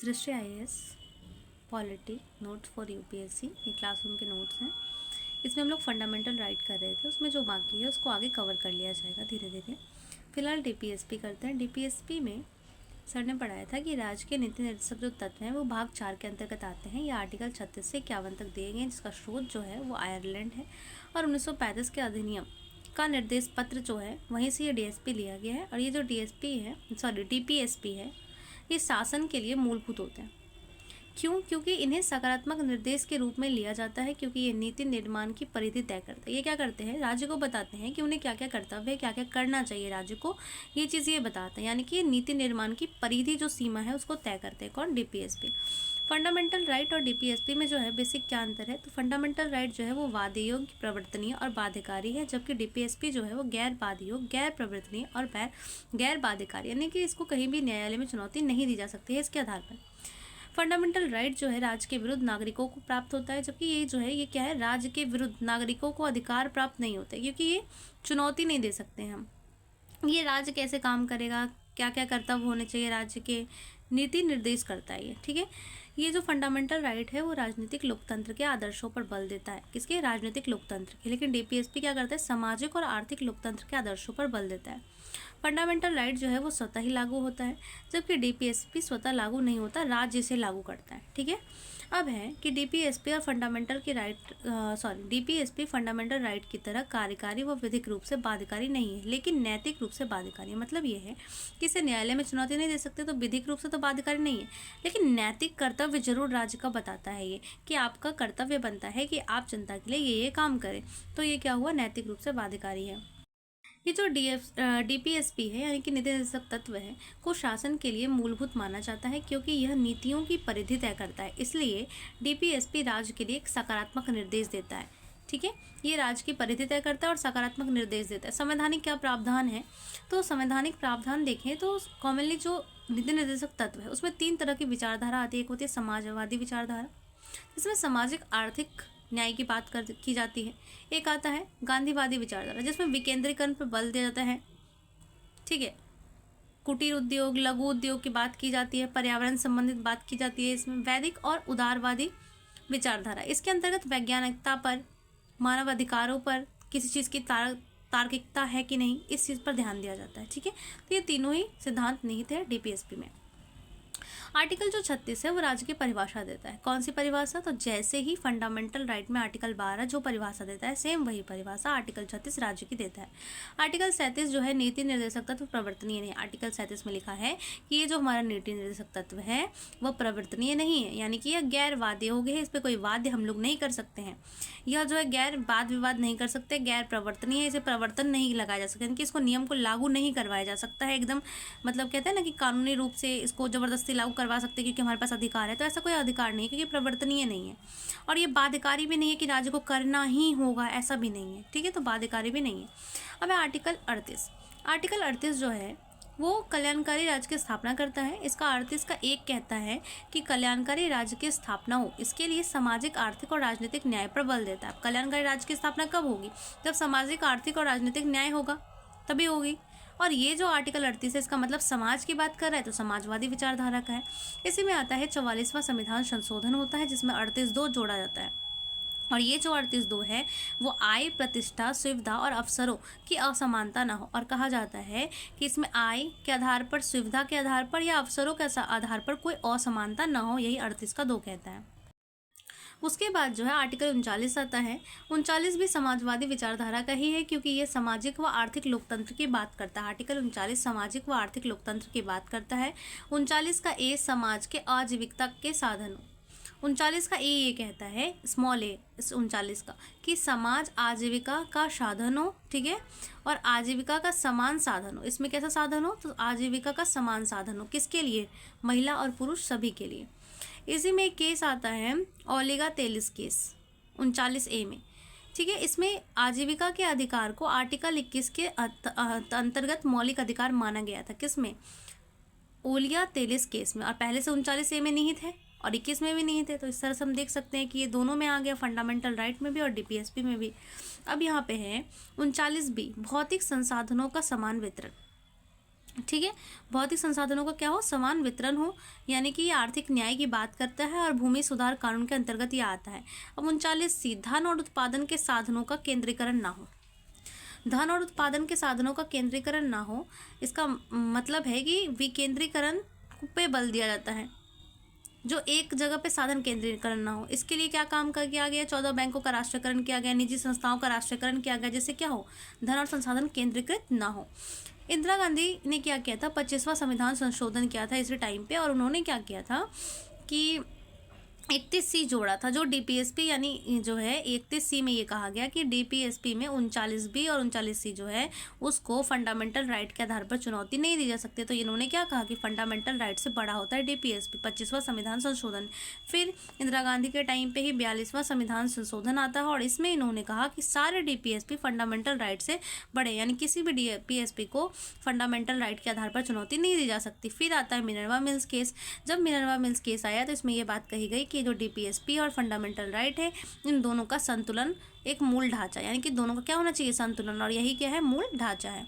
दृष्टि IAS polity notes for UPSC, ये classroom के नोट्स हैं। इसमें हम लोग फंडामेंटल राइट कर रहे थे, उसमें जो बाकी है उसको आगे कवर कर लिया जाएगा धीरे धीरे। फिलहाल डीपीएसपी करते हैं। डीपीएसपी में सर ने पढ़ाया था कि राज्य के नीति निर्देशक जो तत्व हैं वो भाग 4 के अंतर्गत आते हैं। ये आर्टिकल 36 से 51 तक दिए गए हैं, जिसका स्रोत जो है वो आयरलैंड है और 1935 के अधिनियम का निर्देश पत्र जो है वहीं से ये डीएसपी लिया गया है। और ये जो डीपीएसपी है ये शासन के लिए मूलभूत होते हैं। क्यों? क्योंकि इन्हें सकारात्मक निर्देश के रूप में लिया जाता है, क्योंकि ये नीति निर्माण की परिधि तय करते हैं। ये क्या करते हैं? राज्य को बताते हैं कि उन्हें क्या क्या कर्तव्य है, क्या क्या करना चाहिए राज्य को, ये चीज़ ये बताते हैं। यानी कि ये नीति निर्माण की परिधि जो सीमा है उसको तय करते हैं। कौन? डीपीएसपी। फंडामेंटल राइट और डीपीएसपी में जो है बेसिक क्या अंतर है? तो फंडामेंटल राइट जो है वो वाद्य योग्य, प्रवर्तनीय और बाध्यकारी है, जबकि डीपीएसपी जो है वो गैर वाद्य योग्य, गैर प्रवर्तनीय और गैर बाध्यकारी, यानी कि इसको कहीं भी न्यायालय में चुनौती नहीं दी जा सकती है इसके आधार पर। फंडामेंटल राइट जो है राज्य के विरुद्ध नागरिकों को प्राप्त होता है, जबकि ये जो है ये क्या है? राज्य के विरुद्ध नागरिकों को अधिकार प्राप्त नहीं होते, क्योंकि ये चुनौती नहीं दे सकते हम। ये राज्य कैसे काम करेगा, क्या क्या कर्तव्य होने चाहिए राज्य के, नीति निर्देश करता है ये। ठीक है, ये जो फंडामेंटल राइट है वो राजनीतिक लोकतंत्र के आदर्शों पर बल देता है। किसके? राजनीतिक लोकतंत्र के। लेकिन डीपीएसपी क्या करता है? सामाजिक और आर्थिक लोकतंत्र के आदर्शों पर बल देता है। फंडामेंटल राइट जो है वो स्वतः ही लागू होता है, जबकि डीपीएसपी स्वतः लागू नहीं होता, राज्य इसे लागू करता है। ठीक है, अब है कि डीपीएसपी फंडामेंटल राइट की तरह कार्यकारी व विधिक रूप से बाध्यकारी नहीं है, लेकिन नैतिक रूप से बाध्यकारी है। मतलब ये है कि इसे न्यायालय में चुनौती नहीं दे सकते, तो विधिक रूप से तो बाध्यकारी नहीं है, लेकिन नैतिक कर्तव्य जरूर राज्य का बताता है ये कि आपका कर्तव्य बनता है कि आप जनता के लिए ये काम करें। तो ये क्या हुआ? नैतिक रूप से बाध्यकारी है। ये जो डीपीएसपी है यानी कि नीति निर्देशक तत्व है को शासन के लिए मूलभूत माना जाता है, क्योंकि यह नीतियों की परिधि तय करता है। इसलिए डीपीएसपी राज्य के लिए एक सकारात्मक निर्देश देता है। ठीक है, ये राज्य की परिधि तय करता है और सकारात्मक निर्देश देता है। संवैधानिक क्या प्रावधान है? तो संवैधानिक प्रावधान देखें तो कॉमनली जो नीति निर्देशक तत्व है उसमें 3 तरह की विचारधारा आती है। एक होती है समाजवादी विचारधारा, जिसमें सामाजिक आर्थिक न्याय की बात की जाती है। एक आता है गांधीवादी विचारधारा, जिसमें विकेंद्रीकरण पर बल दिया जाता है। ठीक है, कुटीर उद्योग, लघु उद्योग की बात की जाती है, पर्यावरण संबंधित बात की जाती है। इसमें वैदिक और उदारवादी विचारधारा, इसके अंतर्गत वैज्ञानिकता पर, मानव अधिकारों पर, किसी चीज़ की तार्किकता है कि नहीं, इस चीज़ पर ध्यान दिया जाता है। ठीक है, तो ये तीनों ही सिद्धांत निहित है डीपीएसपी में। आर्टिकल जो 36 है वो राज्य की परिभाषा देता है। कौन सी परिभाषा? तो जैसे ही फंडामेंटल राइट में आर्टिकल 12 जो परिभाषा देता है, सेम वही परिभाषा आर्टिकल 36 राज्य की देता है। आर्टिकल 37 जो है नीति निर्देशक तत्व प्रवर्तनीय नहीं। आर्टिकल 37 में लिखा है कि ये जो हमारा नीति निर्देशक तत्व है वह प्रवर्तनीय नहीं है, यानी कि यह गैर वाद्य हो गए, इस पर कोई वाद्य हम लोग नहीं कर सकते हैं। यह जो है गैर वाद विवाद नहीं कर सकते, गैर प्रवर्तनीय है, इसे प्रवर्तन नहीं लगाया जा सकता, यानी कि इसको नियम को लागू नहीं करवाया जा सकता है एकदम। मतलब कहते हैं ना कि कानूनी रूप से इसको जबरदस्ती लागू करवा सकते हैं क्योंकि हमारे पास अधिकार है, तो ऐसा कोई अधिकार नहीं है, क्योंकि प्रवर्तनीय नहीं है। और ये बाध्यकारी भी नहीं है कि राज्य को करना ही होगा, ऐसा भी नहीं है। ठीक है, तो बाध्यकारी भी नहीं है। अब है आर्टिकल 38। आर्टिकल 38 जो है वो कल्याणकारी राज्य की स्थापना करता है। इसका अर्थ इसका एक कहता है कि कल्याणकारी राज्य की स्थापना हो, इसके लिए सामाजिक, आर्थिक और राजनीतिक न्याय पर बल देता है। कल्याणकारी राज्य की स्थापना कब होगी? जब सामाजिक, आर्थिक और राजनीतिक न्याय होगा तभी होगी। और ये जो आर्टिकल 38 है इसका मतलब समाज की बात कर रहा है, तो समाजवादी विचारधारा का है। इसी में आता है 44वां संविधान संशोधन होता है, जिसमें 38(2) जोड़ा जाता है। और ये जो 38(2) है वो आय, प्रतिष्ठा, सुविधा और अवसरों की असमानता ना हो। और कहा जाता है कि इसमें आय के आधार पर, सुविधा के आधार पर या अवसरों के आधार पर कोई असमानता ना हो, यही 38(2) कहता है। उसके बाद जो है आर्टिकल 39 आता है। 39 भी समाजवादी विचारधारा का ही है, क्योंकि ये सामाजिक व आर्थिक लोकतंत्र की बात करता है। आर्टिकल 39 सामाजिक व आर्थिक लोकतंत्र की बात करता है। 39 का ए समाज के आजीविका के साधनों। 39 का ए ये कहता है, स्मॉल ए 39 का, कि समाज आजीविका का साधन हो। ठीक है, और आजीविका का समान साधन हो। इसमें कैसा साधन हो? तो आजीविका का समान साधन हो। किसके लिए? महिला और पुरुष सभी के लिए। इसी में एक केस आता है ओलेगा तेलिस केस 39A में। ठीक है, इसमें आजीविका के अधिकार को आर्टिकल 21 के अंतर्गत मौलिक अधिकार माना गया था। किसमें? ओलिया तेलिस केस में। और पहले से 39A में निहित है और 21 में भी निहित है, तो इस तरह से हम देख सकते हैं कि ये दोनों में आ गया, फंडामेंटल राइट में भी और डीपीएसपी में भी। अब यहाँ पे है 39B, भौतिक संसाधनों का समान वितरण। ठीक है। भौतिक संसाधनों का क्या हो, समान वितरण हो, यानी कि ये आर्थिक न्याय की बात करता है और भूमि सुधार कानून के अंतर्गत ये आता है। अब 39C, धन और उत्पादन के साधनों का केंद्रीकरण ना हो। धन और उत्पादन के साधनों का केंद्रीकरण ना हो, इसका मतलब है कि विकेंद्रीकरण पे बल दिया जाता है, जो एक जगह पे साधन केंद्रीकरण ना हो। इसके लिए क्या काम कर किया गया, 14 बैंकों का राष्ट्रीयकरण किया गया, निजी संस्थाओं का राष्ट्रीयकरण किया गया, जिससे क्या हो, धन और संसाधन केंद्रीकृत ना हो। इंदिरा गांधी ने क्या किया था, 25वां संविधान संशोधन किया था इसी टाइम पे, और उन्होंने क्या किया था कि 31C जोड़ा था, जो डीपीएसपी यानी जो है 31C में ये कहा गया कि डीपीएसपी में 39B और 39C जो है उसको फंडामेंटल राइट के आधार पर चुनौती नहीं दी जा सकती। तो इन्होंने क्या कहा कि फंडामेंटल राइट से बड़ा होता है डीपीएसपी, 25वां संविधान संशोधन। फिर इंदिरा गांधी के टाइम पे ही 42वां संविधान संशोधन आता है और इसमें इन्होंने कहा कि सारे डीपीएसपी फंडामेंटल राइट से बड़े, यानी किसी भी डीपीएसपी को फंडामेंटल राइट के आधार पर चुनौती नहीं दी जा सकती। फिर आता है मिनर्वा मिल्स केस। जब मिनर्वा मिल्स केस आया तो इसमें यह बात कही गई कि जो डीपीएसपी और फंडामेंटल राइट है, इन दोनों का संतुलन, एक मूल ढांचा, यानी कि दोनों का क्या होना चाहिए, संतुलन, और यही क्या है, मूल ढांचा है।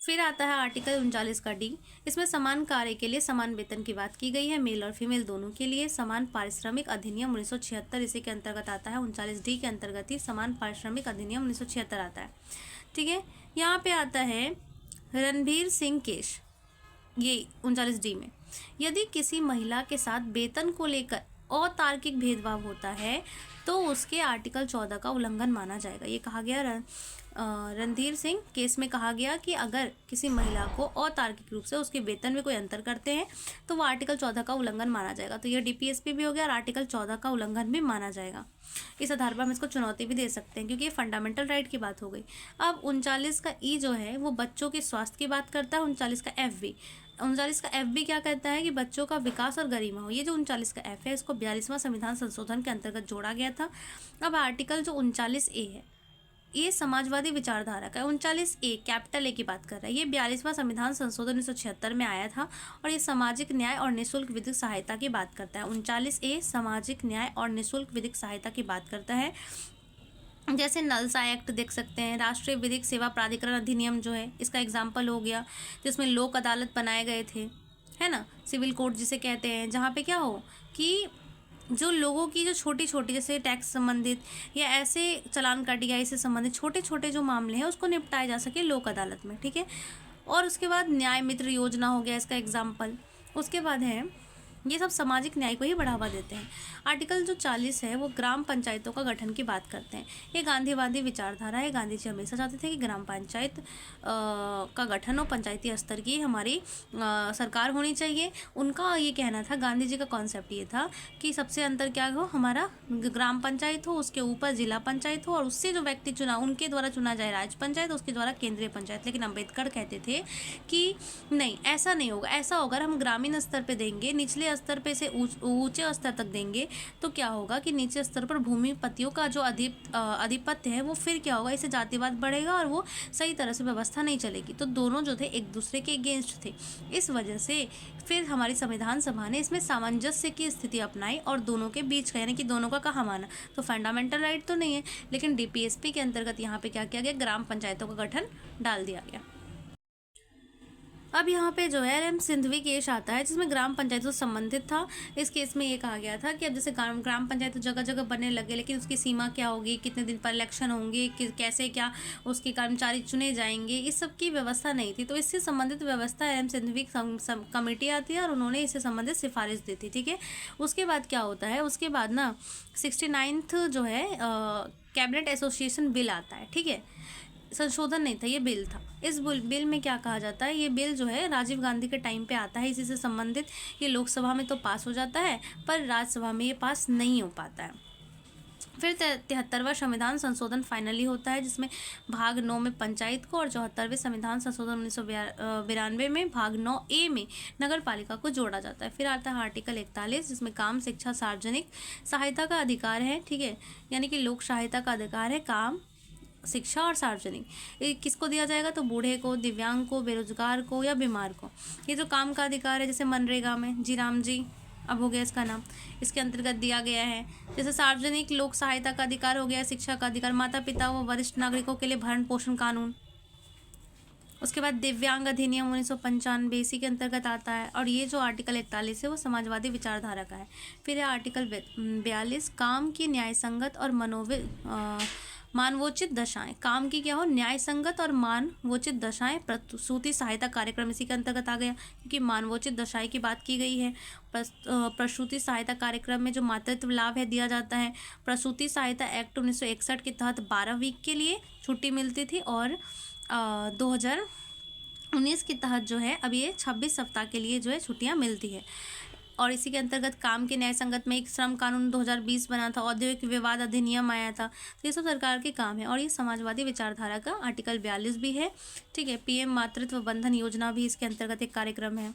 फिर आता है आर्टिकल 39 का डी। इसमें समान कार्य के लिए समान वेतन की बात की गई है, मेल और फीमेल दोनों के लिए। समान पारिश्रमिक अधिनियम 1976 इसी के अंतर्गत आता है, 39D के अंतर्गत ही समान पारिश्रमिक अधिनियम 1976 आता है। ठीक है, यहाँ पे आता है रणबीर सिंह केस, ये 39D में, यदि किसी महिला के साथ वेतन को लेकर अतार्किक भेदभाव होता है तो उसके आर्टिकल 14 का उल्लंघन माना जाएगा। ये कहा गया रणधीर सिंह केस में कहा गया कि अगर किसी महिला को अतार्किक रूप से उसके वेतन में कोई अंतर करते हैं तो वो आर्टिकल 14 का उल्लंघन माना जाएगा। तो ये डीपीएसपी भी हो गया और आर्टिकल 14 का उल्लंघन भी माना जाएगा। इस आधार पर हम इसको चुनौती भी दे सकते हैं क्योंकि ये फंडामेंटल राइट की बात हो गई। अब 39 का ई जो है वो बच्चों के स्वास्थ्य की बात करता है। 39 का एफ भी, 39 का एफ भी क्या कहता है कि बच्चों का विकास और गरिमा हो। ये जो 39 का एफ है इसको 42वां संविधान संशोधन के अंतर्गत जोड़ा गया था। अब आर्टिकल जो 39A है ये समाजवादी विचारधारा का है। 39A कैपिटल ए की बात कर रहा है। ये 42वां संविधान संशोधन 1976 में आया था और ये सामाजिक न्याय और निःशुल्क विधिक सहायता की बात करता है। 39A सामाजिक न्याय और निःशुल्क विधिक सहायता की बात करता है। जैसे नलसा एक्ट देख सकते हैं, राष्ट्रीय विधिक सेवा प्राधिकरण अधिनियम जो है इसका एग्जाम्पल हो गया, जिसमें लोक अदालत बनाए गए थे, है ना, सिविल कोर्ट जिसे कहते हैं, जहाँ पे क्या हो कि जो लोगों की जो छोटी छोटी जैसे टैक्स संबंधित या ऐसे चालान कटियाई से संबंधित छोटे छोटे जो मामले हैं उसको निपटाए जा सके लोक अदालत में। ठीक है, और उसके बाद न्याय मित्र योजना हो गया इसका एग्जाम्पल। उसके बाद है, ये सब सामाजिक न्याय को ही बढ़ावा देते हैं। आर्टिकल जो 40 है वो ग्राम पंचायतों का गठन की बात करते हैं। ये गांधीवादी विचारधारा है। गांधी जी हमेशा चाहते थे कि ग्राम पंचायत का गठन हो, पंचायती स्तर की हमारी सरकार होनी चाहिए। उनका ये कहना था, गांधी जी का कॉन्सेप्ट ये था कि सबसे अंतर क्या हो, हमारा ग्राम पंचायत हो, उसके ऊपर जिला पंचायत हो और उससे जो व्यक्ति चुना उनके द्वारा चुना जाए राज्य पंचायत, उसके द्वारा केंद्रीय पंचायत। लेकिन अम्बेडकर कहते थे कि नहीं, ऐसा नहीं होगा। ऐसा होगा हम ग्रामीण स्तर पर देंगे, निचले स्तर पे से ऊंचे स्तर तक देंगे तो क्या होगा कि नीचे स्तर पर भूमिपतियों का जो आधिपत्य है वो फिर क्या होगा, इससे जातिवाद बढ़ेगा और वो सही तरह से व्यवस्था नहीं चलेगी। तो दोनों जो थे एक दूसरे के अगेंस्ट थे। इस वजह से फिर हमारी संविधान सभा ने इसमें सामंजस्य की स्थिति अपनाई और दोनों के बीच का, यानी कि दोनों का कहा माना। तो फंडामेंटल राइट तो नहीं है, लेकिन डीपीएसपी के अंतर्गत यहाँ पे क्या किया गया, ग्राम पंचायतों का गठन डाल दिया गया। अब यहाँ पे जो है एम सिंधवी केस आता है जिसमें ग्राम पंचायतों से संबंधित था। इस केस में ये कहा गया था कि अब जैसे ग्राम पंचायत तो जगह जगह बनने लगे, लेकिन उसकी सीमा क्या होगी, कितने दिन पर इलेक्शन होंगे, कैसे क्या उसके कर्मचारी चुने जाएंगे, इस सब की व्यवस्था नहीं थी। तो इससे संबंधित व्यवस्था एम सिंधवी कमेटी आती है और उन्होंने इससे संबंधित सिफारिश दी थी। ठीक है, उसके बाद क्या होता है, उसके बाद ना 69 जो है कैबिनेट एसोसिएशन बिल आता है। ठीक है, संशोधन नहीं था, ये बिल था। इस बिल में क्या कहा जाता है, ये बिल जो है राजीव गांधी के टाइम पे आता है, इसी से संबंधित। ये लोकसभा में तो पास हो जाता है पर राज्यसभा में ये पास नहीं हो पाता है। फिर 73वां संविधान संशोधन फाइनली होता है जिसमें भाग 9 में पंचायत को और 74वें संविधान संशोधन 1992 में भाग 9A में नगर पालिका को जोड़ा जाता है। फिर आता है आर्टिकल 41 जिसमें काम, शिक्षा, सार्वजनिक सहायता का अधिकार है। ठीक है, यानी कि लोक सहायता का अधिकार है, काम, शिक्षा और सार्वजनिक। ये किसको दिया जाएगा, तो बूढ़े को, दिव्यांग को, बेरोजगार को या बीमार को। ये जो काम का अधिकार है जैसे मनरेगा में जी राम जी अब हो गया इसका नाम, इसके अंतर्गत दिया गया है। जैसे सार्वजनिक लोक सहायता का अधिकार हो गया, शिक्षा का अधिकार, माता पिता व वरिष्ठ नागरिकों के लिए भरण पोषण कानून, उसके बाद दिव्यांग अधिनियम 1995 इसी के अंतर्गत आता है। और ये जो आर्टिकल 41 है वो समाजवादी विचारधारा का है। फिर है आर्टिकल 42, काम की न्यायसंगत और मानवोचित दशाएं। काम की क्या हो, न्याय संगत और मानवोचित दशाएं। प्रसूति सहायता कार्यक्रम इसी के अंतर्गत आ गया, क्योंकि मानवोचित दशाएं की बात की गई है। प्रसूति सहायता कार्यक्रम में जो मातृत्व लाभ है दिया जाता है। प्रसूति सहायता एक्ट 1961 के तहत 12 वीक के लिए छुट्टी मिलती थी, और 2019 के तहत जो है अब ये 26 सप्ताह के लिए जो है छुट्टियां मिलती है। और इसी के अंतर्गत काम के न्याय संगत में एक श्रम कानून 2020 बना था, औद्योगिक विवाद अधिनियम आया था। तो ये सब सरकार के काम है। और ये समाजवादी विचारधारा का आर्टिकल 42 भी है। ठीक है, पीएम मातृत्व बंधन योजना भी इसके अंतर्गत एक कार्यक्रम है।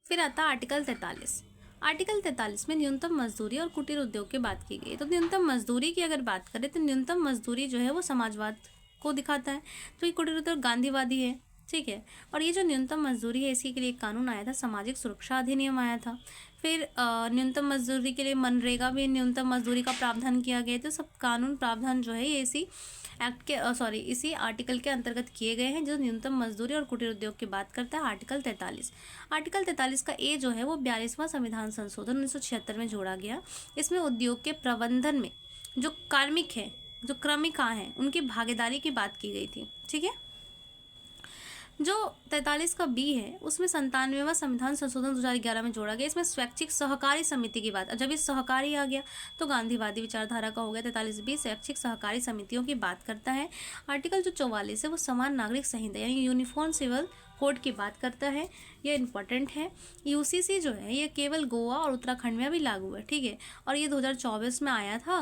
फिर आता है आर्टिकल 43। आर्टिकल 43 में न्यूनतम मजदूरी और कुटीर उद्योग की बात की गई। तो न्यूनतम मजदूरी की अगर बात करें तो न्यूनतम मजदूरी जो है वो समाजवाद को दिखाता है, तो ये कुटीर उद्योग गांधीवादी है। ठीक है, और ये जो न्यूनतम मजदूरी है इसके लिए एक कानून आया था, सामाजिक सुरक्षा अधिनियम आया था। फिर न्यूनतम मजदूरी के लिए मनरेगा में न्यूनतम मजदूरी का प्रावधान किया गया। तो सब कानून प्रावधान जो है ये इसी एक्ट के इसी आर्टिकल के अंतर्गत किए गए हैं, जो न्यूनतम मजदूरी और कुटीर उद्योग की बात करता है। आर्टिकल 43। आर्टिकल 43 का ए जो है वो 42वां संविधान संशोधन 1976 में जोड़ा गया। इसमें उद्योग के प्रबंधन में जो कार्मिक है, जो क्रमिका हैं, उनकी भागीदारी की बात की गई थी। ठीक है, जो 43 का बी है उसमें 97वां संविधान संशोधन 2011 में जोड़ा गया। इसमें स्वैच्छिक सहकारी समिति की बात, जब ये सहकारी आ गया तो गांधीवादी विचारधारा का हो गया। 43 बी स्वैच्छिक सहकारी समितियों की बात करता है। आर्टिकल जो 44 है वो समान नागरिक संहिता यानी यूनिफॉर्म सिविल कोड की बात करता है। ये इंपॉर्टेंट है। यूसीसी जो है ये केवल गोवा और उत्तराखंड में भी लागू है। ठीक है, और ये 2024 में आया था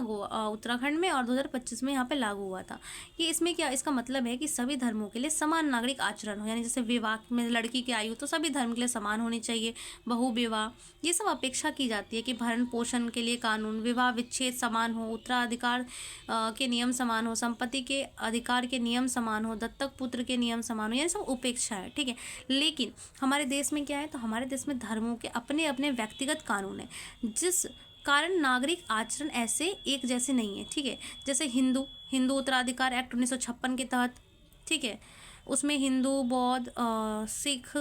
उत्तराखंड में, और 2025 में यहाँ पे लागू हुआ था। ये इसमें क्या, इसका मतलब है कि सभी धर्मों के लिए समान नागरिक आचरण हो, यानी जैसे विवाह में लड़की की आयु तो सभी धर्म के लिए समान होनी चाहिए। बहु विवाह ये सब अपेक्षा की जाती है कि भरण पोषण के लिए कानून, विवाह विच्छेद समान हो, उत्तराधिकार के नियम समान हो, संपत्ति के अधिकार के नियम समान हो, दत्तक पुत्र के नियम समान हो, ये सब उपेक्षा है। ठीक है, लेकिन हमारे देश में क्या है, तो हमारे देश में धर्मों के अपने अपने व्यक्तिगत कानून है, जिस कारण नागरिक आचरण ऐसे एक जैसे नहीं है। ठीक है, जैसे हिंदू उत्तराधिकार एक्ट 1956 के तहत, ठीक है, उसमें हिंदू, बौद्ध, सिख,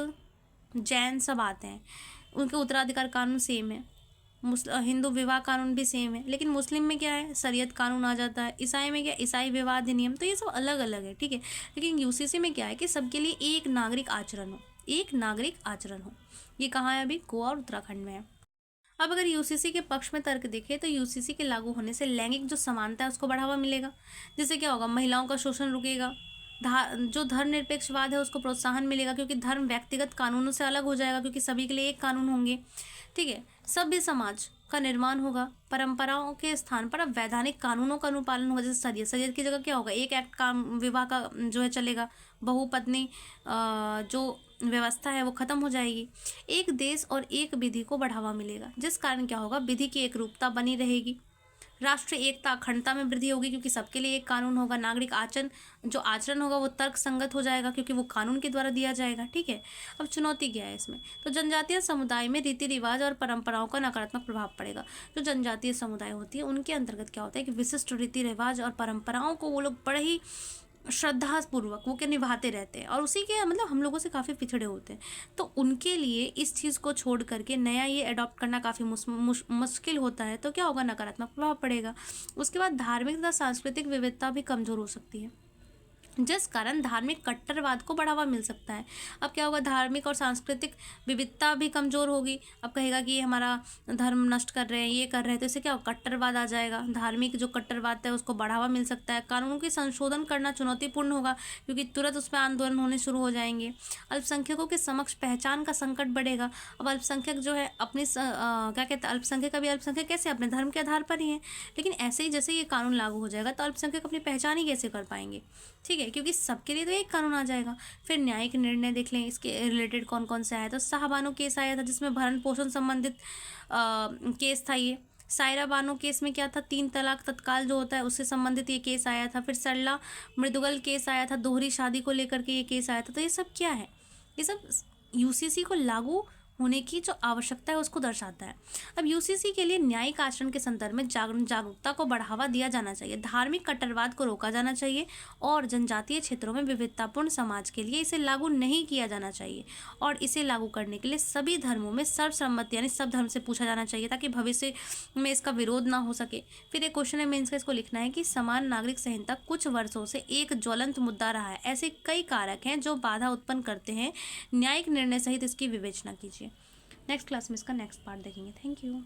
जैन सब आते हैं, उनके उत्तराधिकार कानून सेम है। हिंदू विवाह कानून भी सेम है, लेकिन मुस्लिम में क्या है, शरीयत कानून आ जाता है। ईसाई में क्या, ईसाई विवाह अधिनियम। तो ये सब अलग अलग है। ठीक है, लेकिन यूसीसी में क्या है कि सबके लिए एक नागरिक आचरण हो, एक नागरिक आचरण हो। ये कहाँ है, अभी गोवा और उत्तराखंड में है। अब अगर यूसीसी के पक्ष में तर्क देखें तो यूसीसी के लागू होने से लैंगिक जो समानता है उसको बढ़ावा मिलेगा, जिससे क्या होगा, महिलाओं का शोषण रुकेगा। जो धर्मनिरपेक्षवाद है उसको प्रोत्साहन मिलेगा, क्योंकि धर्म व्यक्तिगत कानूनों से अलग हो जाएगा, क्योंकि सभी के लिए एक कानून होंगे। ठीक है, सभ्य समाज का निर्माण होगा। परंपराओं के स्थान पर अब वैधानिक कानूनों का अनुपालन होगा। जैसे शरीयत की जगह क्या होगा, एक एक्ट का विवाह का जो है चलेगा। बहुपत्नी जो व्यवस्था है वो खत्म हो जाएगी। एक देश और एक विधि को बढ़ावा मिलेगा, जिस कारण क्या होगा, विधि की एक रूपता बनी रहेगी। राष्ट्रीय एकता अखंडता में वृद्धि होगी, क्योंकि सबके लिए एक कानून होगा। नागरिक आचरण होगा वो तर्क संगत हो जाएगा, क्योंकि वो कानून के द्वारा दिया जाएगा। ठीक है, अब चुनौती क्या है इसमें, तो जनजातीय समुदाय में रीति रिवाज और परंपराओं का नकारात्मक प्रभाव पड़ेगा। जो जनजातीय समुदाय होती है उनके अंतर्गत क्या होता है कि विशिष्ट रीति रिवाज और परंपराओं को वो लोग बड़े ही श्रद्धापूर्वक वो क्या निभाते रहते हैं, और उसी के मतलब हम लोगों से काफ़ी पिछड़े होते हैं। तो उनके लिए इस चीज़ को छोड़ करके नया ये अडॉप्ट करना काफ़ी मुश्किल होता है। तो क्या होगा, नकारात्मक प्रभाव पड़ेगा। उसके बाद धार्मिक तथा सांस्कृतिक विविधता भी कमज़ोर हो सकती है, जिस कारण धार्मिक कट्टरवाद को बढ़ावा मिल सकता है। अब क्या होगा, धार्मिक और सांस्कृतिक विविधता भी कमज़ोर होगी। अब कहेगा कि ये हमारा धर्म नष्ट कर रहे हैं, ये कर रहे हैं, तो इससे क्या होगा, कट्टरवाद आ जाएगा। धार्मिक जो कट्टरवाद है उसको बढ़ावा मिल सकता है। कानूनों की संशोधन करना चुनौतीपूर्ण होगा, क्योंकि तुरंत उसमें आंदोलन होने शुरू हो जाएंगे। अल्पसंख्यकों के समक्ष पहचान का संकट बढ़ेगा। अब अल्पसंख्यक जो है अपनी क्या कहते हैं, अल्पसंख्यक का भी अल्पसंख्यक कैसे, अपने धर्म के आधार पर ही है। लेकिन ऐसे ही जैसे ये कानून लागू हो जाएगा तो अल्पसंख्यक अपनी पहचान ही कैसे कर पाएंगे। ठीक है, क्योंकि सबके लिए तो एक कानून आ जाएगा। फिर न्यायिक निर्णय देख लें, इसके रिलेटेड कौन कौन से आया। तो शाहबानो केस आया था, जिसमें भरण पोषण संबंधित केस था। ये सायरा बानो केस में क्या था, 3 तलाक तत्काल जो होता है उससे संबंधित ये केस आया था। फिर सरला मृदुगल केस आया था, दोहरी शादी को लेकर के ये केस आया था। तो ये सब क्या है, ये सब यूसीसी को लागू होने की जो आवश्यकता है उसको दर्शाता है। अब यूसीसी के लिए न्यायिक आचरण के संदर्भ में जागरूकता को बढ़ावा दिया जाना चाहिए, धार्मिक कट्टरवाद को रोका जाना चाहिए और जनजातीय क्षेत्रों में विविधतापूर्ण समाज के लिए इसे लागू नहीं किया जाना चाहिए। और इसे लागू करने के लिए सभी धर्मों में सर्वसम्मति यानी सब धर्म से पूछा जाना चाहिए ताकि भविष्य में इसका विरोध ना हो सके। फिर एक क्वेश्चन है मेंस का, इसको लिखना है कि समान नागरिक संहिता कुछ वर्षों से एक ज्वलंत मुद्दा रहा है। ऐसे कई कारक हैं जो बाधा उत्पन्न करते हैं, न्यायिक निर्णय सहित इसकी विवेचना कीजिए। नेक्स्ट क्लास में इसका नेक्स्ट पार्ट देखेंगे। Thank you.